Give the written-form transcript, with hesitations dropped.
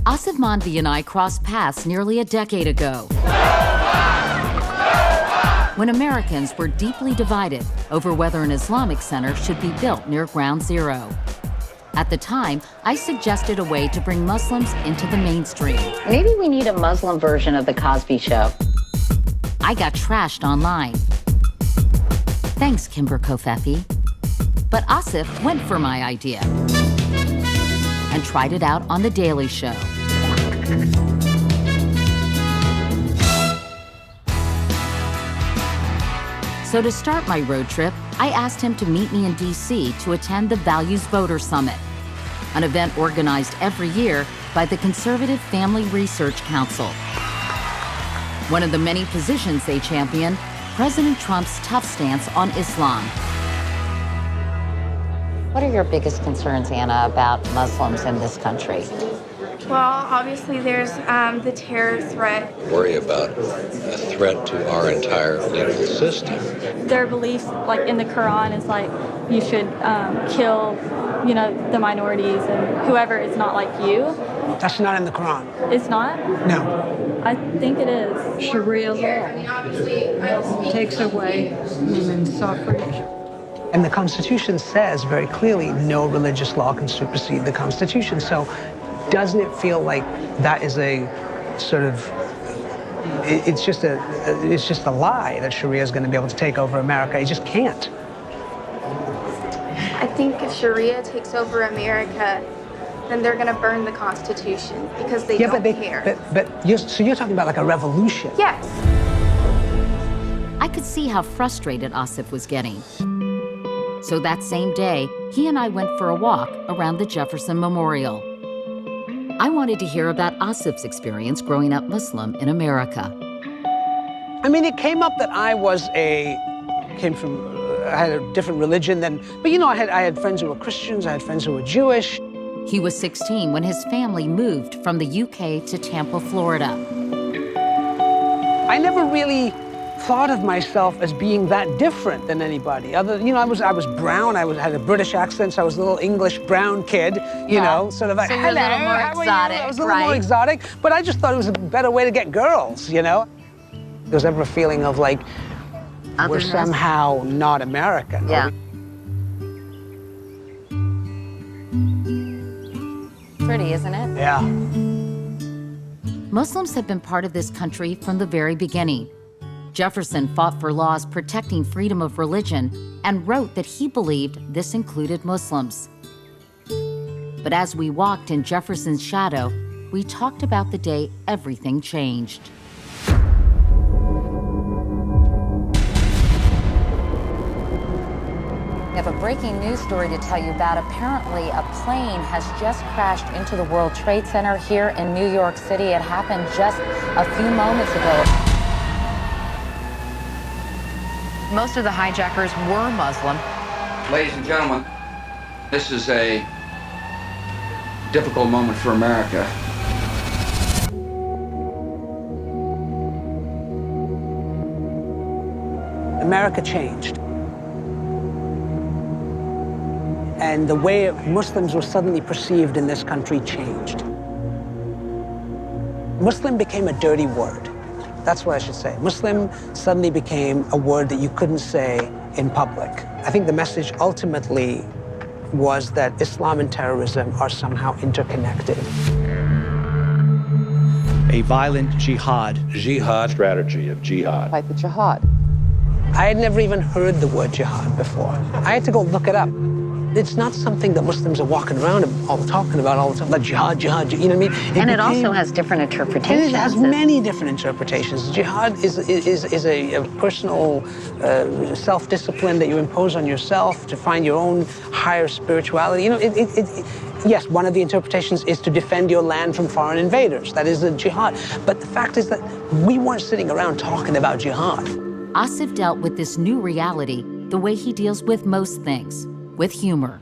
Asif Mandi and I crossed paths nearly a decade ago, when Americans were deeply divided over whether an Islamic center should be built near Ground Zero. At the time, I suggested a way to bring Muslims into the mainstream. Maybe we need a Muslim version of The Cosby Show. I got trashed online. Thanks, Kimber Kofefi. But Asif went for my idea and tried it out on The Daily Show. So to start my road trip, I asked him to meet me in DC to attend the Values Voter Summit, an event organized every year by the Conservative Family Research Council. One of the many positions they champion, President Trump's tough stance on Islam. What are your biggest concerns, Anna, about Muslims in this country? Well, obviously there's the terror threat. Worry about a threat to our entire legal system. Their beliefs, like in the Quran, is like you should kill, the minorities and whoever is not like you. That's not in the Quran. It's not? No. I think it is. Sharia law takes away women's suffrage. And the Constitution says very clearly no religious law can supersede the Constitution. So doesn't it feel like that is a sort of, it's just a lie that Sharia is going to be able to take over America? It just can't. I think if Sharia takes over America, then they're going to burn the Constitution because they don't care. So you're talking about like a revolution? Yes. I could see how frustrated Asif was getting. So that same day, he and I went for a walk around the Jefferson Memorial. I wanted to hear about Asif's experience growing up Muslim in America. I mean, it came up that I had a different religion than, but I had friends who were Christians, I had friends who were Jewish. He was 16 when his family moved from the UK to Tampa, Florida. I never really thought of myself as being that different than anybody. I was brown, I had a British accent, so I was a little English brown kid, sort of like, so you're a little more exotic, I was a little more exotic, but I just thought it was a better way to get girls, There was ever a feeling of like, we're somehow not American. Yeah. Pretty, isn't it? Yeah. Muslims have been part of this country from the very beginning. Jefferson fought for laws protecting freedom of religion and wrote that he believed this included Muslims. But as we walked in Jefferson's shadow, we talked about the day everything changed. We have a breaking news story to tell you about. Apparently, a plane has just crashed into the World Trade Center here in New York City. It happened just a few moments ago. Most of the hijackers were Muslim. Ladies and gentlemen, this is a difficult moment for America. America changed. And the way Muslims were suddenly perceived in this country changed. Muslim became a dirty word. That's what I should say. Muslim suddenly became a word that you couldn't say in public. I think the message ultimately was that Islam and terrorism are somehow interconnected. A violent jihad. Jihad. Strategy of jihad. Like the jihad. I had never even heard the word jihad before. I had to go look it up. It's not something that Muslims are walking around talking about all the time, like jihad, jihad, you know what I mean? It also has different interpretations. It has many different interpretations. Jihad is a personal self-discipline that you impose on yourself to find your own higher spirituality. Yes, one of the interpretations is to defend your land from foreign invaders. That is a jihad. But the fact is that we weren't sitting around talking about jihad. Asif dealt with this new reality the way he deals with most things, with humor.